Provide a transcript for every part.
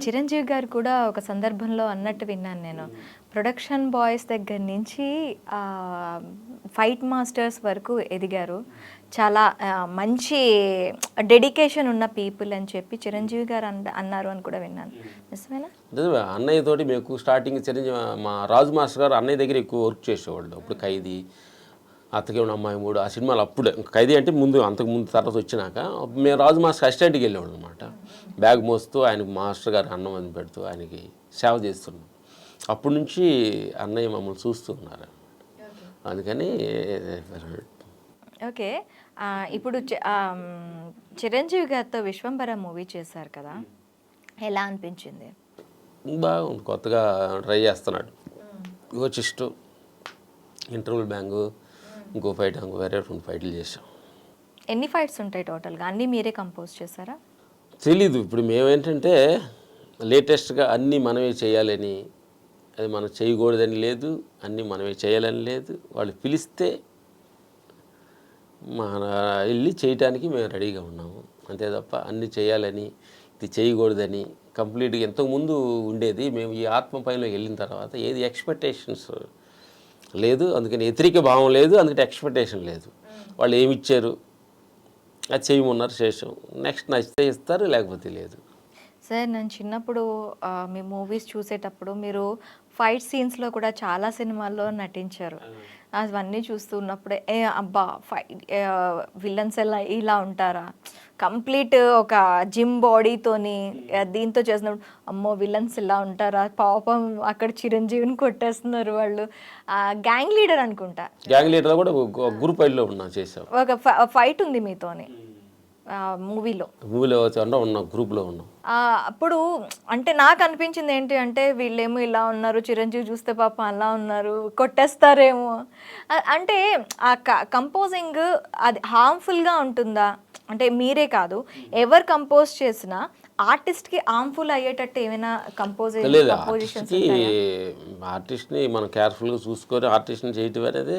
చిరంజీవి గారు కూడా ఒక సందర్భంలో అన్నట్టు విన్నాను నేను. ప్రొడక్షన్ బాయ్స్ దగ్గర నుంచి ఫైట్ మాస్టర్స్ వరకు ఎదిగారు. చాలా మంచి డెడికేషన్ ఉన్న పీపుల్ అని చెప్పి చిరంజీవి గారు అన్నారు అని కూడా విన్నాను. నిజమేనా? నిజమే. అన్నయ్య తోటి మీకు స్టార్టింగ్ చిరంజీవి మా రాజు మాస్టర్ గారు అన్నయ్య దగ్గర ఎక్కువ వర్క్ చేసేవాళ్ళు. అప్పుడు ఖైదీ, అత్తకే ఉన్న అమ్మాయి మూడు ఆ సినిమాలు అప్పుడే. ఖైదీ అంటే ముందు అంతకుముందు తర్వాత వచ్చినాక మేము రాజు మాస్టర్ అసిస్టెంట్కి వెళ్ళేవాళ్ళం అనమాట. బ్యాగ్ మోస్తూ ఆయనకు మాస్టర్ గారు అన్నం అని పెడుతూ ఆయనకి సేవ చేస్తున్నాం. అప్పటి నుంచి అన్నయ్య మమ్మల్ని చూస్తూ ఉన్నారు. అందుకని ఓకే. ఇప్పుడు చిరంజీవి గారితో విశ్వంబర మూవీ చేశారు కదా, ఎలా అనిపించింది? బాగుంది, కొత్తగా ట్రై చేస్తున్నాడు. ఇంకో చిస్టు, ఇంటర్వల్ బ్యాంగు, ఇంకో ఫైట్, ఇంకో వేరే 2 ఫైట్లు చేసాం. ఎన్ని ఫైట్స్ ఉంటాయి టోటల్గా? అన్నీ మీరే కంపోజ్ చేశారా? తెలీదు. ఇప్పుడు మేమేంటంటే లేటెస్ట్గా అన్నీ మనమే చేయాలని, అది మనం చేయకూడదని లేదు, అన్నీ మనమే చేయాలని లేదు. వాళ్ళు పిలిస్తే మన వెళ్ళి చేయటానికి మేము రెడీగా ఉన్నాము. అంతే తప్ప అన్నీ చేయాలని, ఇది చేయకూడదని కంప్లీట్గా ఎంతకుముందు ఉండేది. మేము ఈ ఆత్మ పైనలోకి వెళ్ళిన తర్వాత ఏది ఎక్స్పెక్టేషన్స్ లేదు, అందుకని వ్యతిరేక భావం లేదు, అందుకని ఎక్స్పెక్టేషన్ లేదు. వాళ్ళు ఏమి ఇచ్చారు అది చేయమన్నారు, చేసాం. నెక్స్ట్ నచ్చితే ఇస్తారు, లేకపోతే లేదు. సార్, నేను చిన్నప్పుడు మీ మూవీస్ చూసేటప్పుడు మీరు ఫైట్ సీన్స్లో కూడా చాలా సినిమాల్లో నటించారు. అవన్నీ చూస్తున్నప్పుడే అబ్బా విలన్స్ ఇలా ఉంటారా, కంప్లీట్ ఒక జిమ్ బాడీతోని దీంతో చేసినప్పుడు అమ్మో విలన్స్ ఇలా ఉంటారా, పాపం అక్కడ చిరంజీవిని కొట్టేస్తున్నారు వాళ్ళు. గ్యాంగ్ లీడర్ అనుకుంటా, గ్యాంగ్ లీడర్ కూడా గ్రూప్ ఫైట్లో ఉన్నా, చేసాం. ఒక ఫైట్ ఉంది మీతోని మూవీలో ఉన్నాం, గ్రూప్లో ఉన్నాం. అప్పుడు అంటే నాకు అనిపించింది ఏంటి అంటే, వీళ్ళేమో ఇలా ఉన్నారు, చిరంజీవి చూస్తే పాప అలా ఉన్నారు, కొట్టేస్తారేమో అంటే ఆ కంపోజింగ్ అది హార్మ్ఫుల్గా ఉంటుందా? అంటే మీరే కాదు, ఎవరు కంపోజ్ చేసినా ఆర్టిస్ట్కి హార్మ్ఫుల్ అయ్యేటట్టు ఏమైనా కంపోజిషన్స్కి ఆర్టిస్ట్ని మనం కేర్ఫుల్గా చూసుకొని ఆర్టిస్ట్ని చేయటం అనేది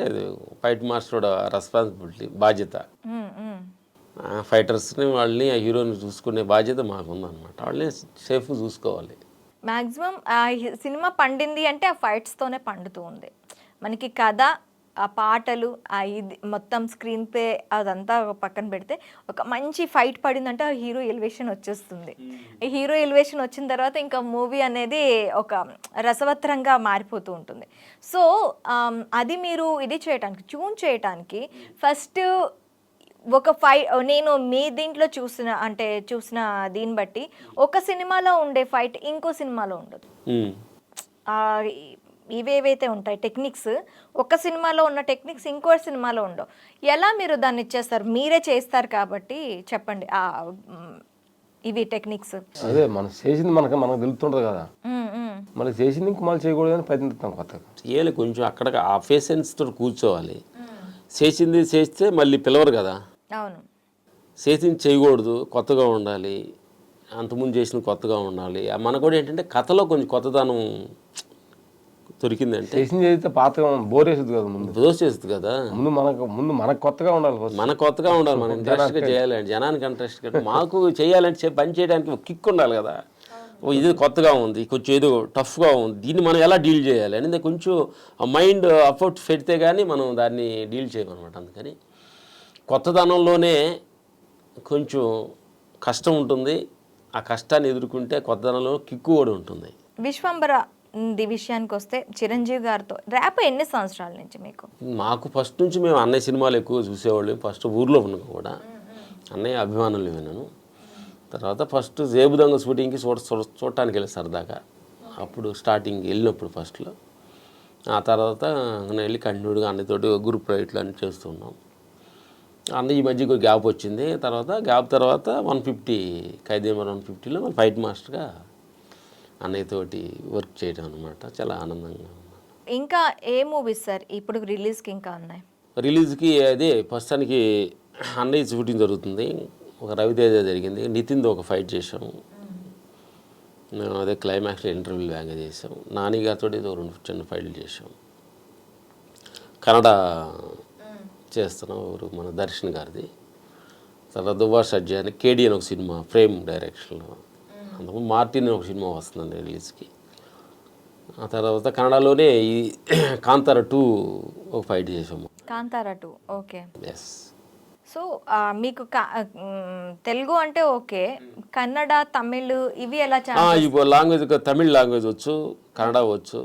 ఫైట్ మాస్టర్ రెస్పాన్సిబిలిటీ, బాధ్యత. ఫైటర్స్ని వాళ్ళని ఆ హీరోని చూసుకునే బాధ్యత మాకు ఉందన్నమాట. వాళ్ళని సేఫ్గా చూసుకోవాలి. మ్యాక్సిమం సినిమా పండింది అంటే ఆ ఫైట్స్తోనే పండుతూ ఉంది. మనకి కథ, ఆ పాటలు, ఇది మొత్తం స్క్రీన్ ప్లే అదంతా పక్కన పెడితే ఒక మంచి ఫైట్ పడిందంటే ఆ హీరో ఎలివేషన్ వచ్చేస్తుంది. ఈ హీరో ఎలివేషన్ వచ్చిన తర్వాత ఇంకా మూవీ అనేది ఒక రసవత్తరంగా మారిపోతూ ఉంటుంది. సో అది మీరు ఇది చేయటానికి, ట్యూన్ చేయటానికి ఫస్ట్ ఒక నేను మీ దీంట్లో చూసిన దీన్ని బట్టి ఒక సినిమాలో ఉండే ఫైట్ ఇంకో సినిమాలో ఉండదు. ఇవేవైతే ఉంటాయి టెక్నిక్స్, ఒక సినిమాలో ఉన్న టెక్నిక్స్ ఇంకో సినిమాలో ఉండవు. ఎలా మీరు దాన్ని ఇచ్చేస్తారు? మీరే చేస్తారు కాబట్టి చెప్పండి ఇవి టెక్నిక్స్. అదే మనం చేసింది మనకు తెలుస్తుంటది కదా, మనకి చేసింది ఇంక మళ్ళీ చేయకూడదని ప్రయత్నిస్తాం కొత్తగా. చేయాలి, కొంచెం అక్కడ ఆ పేషెన్స్తో కూర్చోవాలి. చేసింది చేస్తే మళ్ళీ పిలవరు కదా. అవును, చేసింది చేయకూడదు, కొత్తగా ఉండాలి. అంతకుముందు చేసిన కొత్తగా ఉండాలి. మన కూడా ఏంటంటే కథలో కొంచెం కొత్తదనం దొరికిందంటే చేసింది చేస్తే పాతగా బోర్ వేస్తుంది కదా, దోష చేస్తుంది కదా. ముందు మనకు కొత్తగా ఉండాలి, మనకు కొత్తగా ఉండాలి, మనం ఇంట్రెస్ట్గా చేయాలంటే, జనానికి ఇంట్రెస్ట్గా మాకు చేయాలంటే పని చేయడానికి ఒక కిక్ ఉండాలి కదా. ఇది కొత్తగా ఉంది, కొంచెం ఏదో టఫ్గా ఉంది, దీన్ని మనం ఎలా డీల్ చేయాలి అనేది కొంచెం మైండ్ అఫోర్ట్ పెడితే కానీ మనం దాన్ని డీల్ చేయమన్నమాట. అందుకని కొత్తదనంలోనే కొంచెం కష్టం ఉంటుంది. ఆ కష్టాన్ని ఎదుర్కొంటే కొత్తదనంలో కిక్కు కూడా ఉంటుంది. విశ్వంబర విషయానికి వస్తే చిరంజీవి గారితో ర్యాప్ ఎన్ని సంవత్సరాల నుంచి మీకు? మాకు ఫస్ట్ నుంచి మేము అన్నయ్య సినిమాలు ఎక్కువ చూసేవాళ్ళు. ఫస్ట్ ఊర్లో ఉన్నాం కూడా అన్నయ్య అభిమానులు విన్నాను. తర్వాత ఫస్ట్ జేబుదొంగ షూటింగ్కి చూడటానికి వెళ్ళి సరదాగా, అప్పుడు స్టార్టింగ్ వెళ్ళినప్పుడు ఫస్ట్లో. ఆ తర్వాత వెళ్ళి కంటిన్యూడ్గా అన్నయ్యతోటి గ్రూప్ రైట్లు అన్నీ చేస్తున్నాం. అన్నయ్య ఈ మధ్యకు గ్యాప్ వచ్చింది. గ్యాప్ తర్వాత 150 ఖైదీ నెంబర్ 150లో మన ఫైట్ మాస్టర్గా అన్నయ్యతోటి వర్క్ చేయడం అనమాట. చాలా ఆనందంగా ఉంది. ఇంకా ఏ మూవీస్ సార్ ఇప్పుడు రిలీజ్కి ఇంకా ఉన్నాయి? రిలీజ్కి అదే ప్రస్తుతానికి అన్నయ్య షూటింగ్ జరుగుతుంది. ఒక రవితేజ జరిగింది, నితిన్తో ఒక ఫైట్ చేసాము. అదే క్లైమాక్స్లో ఇంటర్వ్యూ బ్యాంగ్ చేసాం. నాని గారితో 2 చిన్న ఫైట్లు చేసాం. కన్నడ చేస్తున్నాం, ఎవరు మన దర్శన్ గారిది. తర్వాత దువ్వా సజ్జా అని కేడి అని ఒక సినిమా ఫ్రేమ్ డైరెక్షన్లో అంతకుముందు మార్టిన్ ఒక సినిమా వస్తుందండి రిలీజ్కి. ఆ తర్వాత కన్నడలోనే ఈ కాంతార 2 ఒక ఫైట్ చేసాము. కాంతారా 2 ఓకే. ఎస్. సో మీకు తెలుగు అంటే ఓకే, కన్నడ, తమిళ్ ఇవి ఎలా ఇప్పుడు లాంగ్వేజ్ తమిళ్ లాంగ్వేజ్ వచ్చు, కన్నడ వచ్చు,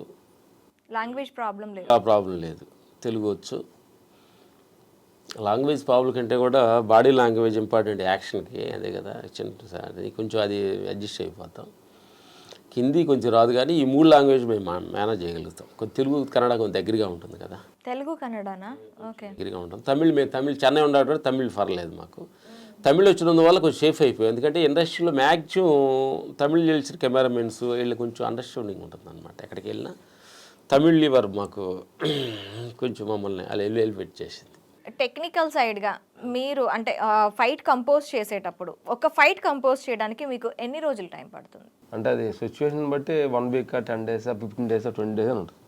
లాంగ్వేజ్ ప్రాబ్లం లేదు. ఆ ప్రాబ్లం లేదు. తెలుగు వచ్చు. లాంగ్వేజ్ ప్రాబ్లం కంటే కూడా బాడీ లాంగ్వేజ్ ఇంపార్టెంట్ యాక్షన్కి, అదే కదా అది కొంచెం అది అడ్జస్ట్ అయిపోతాం. హిందీ కొంచెం రాదు కానీ ఈ 3 లాంగ్వేజ్ మేము మేనేజ్ చేయగలుగుతాం. కొంచెం తెలుగు కన్నడ కొంచెం దగ్గరగా ఉంటుంది కదా. తెలుగు కన్నడనా? ఓకే. దగ్గరగా ఉంటాం. తమిళ్ చెన్నై ఉండడం తమిళ్ పర్లేదు మాకు. తమిళ్ వచ్చినందువల్ల కొంచెం సేఫ్ అయిపోయాయి. ఎందుకంటే ఇండస్ట్రీలో మ్యాక్సిమం తమిళ్ తెలిసిన కెమెరామెన్స్ వీళ్ళు కొంచెం అండర్స్టాండింగ్ ఉంటుంది అనమాట. ఎక్కడికి వెళ్ళినా తమిళ్ లివర్ మాకు కొంచెం మమ్మల్ని అలా ఎలివేట్ చేసింది. టెక్నికల్ సైడ్గా మీరు అంటే ఫైట్ కంపోజ్ చేసేటప్పుడు, ఒక ఫైట్ కంపోజ్ చేయడానికి మీకు ఎన్ని రోజులు టైం పడుతుంది? అంటే అది సిచ్యువేషన్ బట్టి 1 వీక్ 10 days 15 days 20 days అని ఉంటుంది.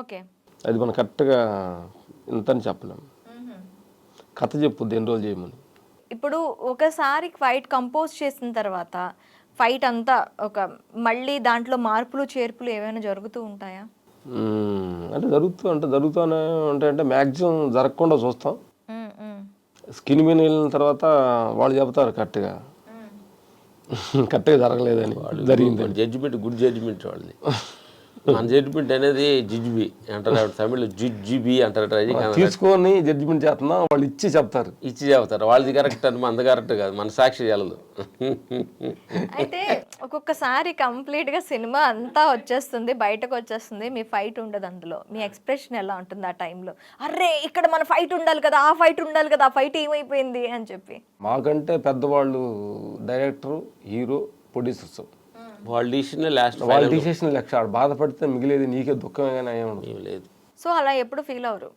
ఓకే. అది మనం కరెక్ట్గా ఇంత అని చెప్పలేము. కథ చెప్పుద్ది ఎన్ని రోజులు చేయమని. ఇప్పుడు ఒకసారి ఫైట్ కంపోజ్ చేసిన తర్వాత ఫైట్ అంతా మళ్ళీ దాంట్లో మార్పులు చేర్పులు ఏమైనా జరుగుతూ ఉంటాయా? అంటే జరుగుతూనే ఉంటాయంటే మ్యాక్సిమం జరగకుండా చూస్తాం. స్కిన్ మీద వెళ్ళిన తర్వాత వాళ్ళు చెప్తారు కరెక్ట్గా జరగలేదని, జరిగింది. జడ్జిమెంట్ గుడ్ జడ్జిమెంట్ వాళ్ళది. మన జడ్జిమెంట్ అనేది జిజ్బి అంటారు, తమిళ్ జిజ్బి అంటారు. తీసుకొని జడ్జిమెంట్ చేస్తున్నా వాళ్ళు ఇచ్చి చెప్తారు వాళ్ళది కరెక్ట్ అని, మనది కరెక్ట్ కాదు, మన సాక్షి చెల్లదు. అయితే ఒక్కొక్కసారి కంప్లీట్గా సినిమా అంతా వచ్చేస్తుంది, బయటకు వచ్చేస్తుంది, మీ ఫైట్ ఉండదు అందులో. మీ ఎక్స్ప్రెషన్ ఎలా ఉంటుంది ఆ టైంలో? అర్రే ఇక్కడ మన ఫైట్ ఉండాలి కదా, ఆ ఫైట్ ఉండాలి కదా, ఆ ఫైట్ ఏమైపోయింది అని చెప్పి. మాకంటే పెద్దవాళ్ళు డైరెక్టర్, హీరో, ప్రొడ్యూసర్స్ వాళ్ళ డిసిషన్ లెక్క బాధపడితే మిగిలేదు నీకే దుఃఖమే కానీ ఏమన్నా లేదు. సో అలా ఎప్పుడు ఫీల్ అవరు?